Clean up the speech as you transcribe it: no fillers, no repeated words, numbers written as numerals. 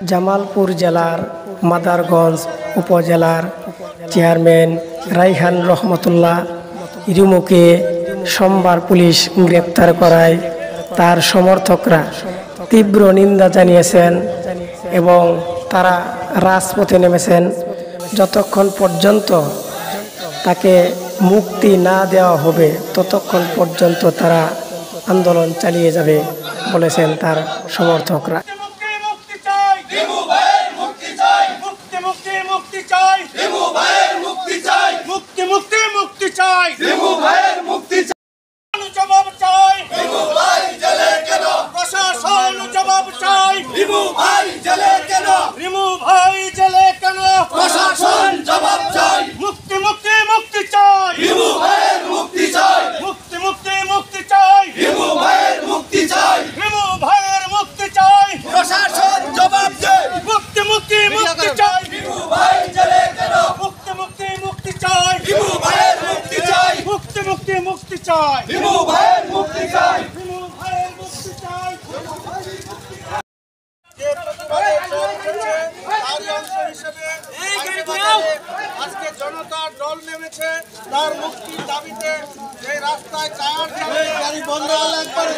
জামালপুর জেলার মাদারগঞ্জ উপজেলার চেয়ারম্যান রাইহান রহমতুল্লাহ রিমুকে সোমবার পুলিশ গ্রেপ্তার করায় তার সমর্থকরা তীব্র নিন্দা জানিয়েছেন এবং তারা রাজপথে নেমেছেন। যতক্ষণ পর্যন্ত তাকে মুক্তি না দেওয়া হবে ততক্ষণ পর্যন্ত তারা আন্দোলন চালিয়ে যাবে বলেছেন তার সমর্থকরা। আজকে জনতার দল নেমেছে তার মুক্তির দাবিতে এই রাস্তায় টায়ার চালিয়ে গাড়ি বন্ধ হলে একবারে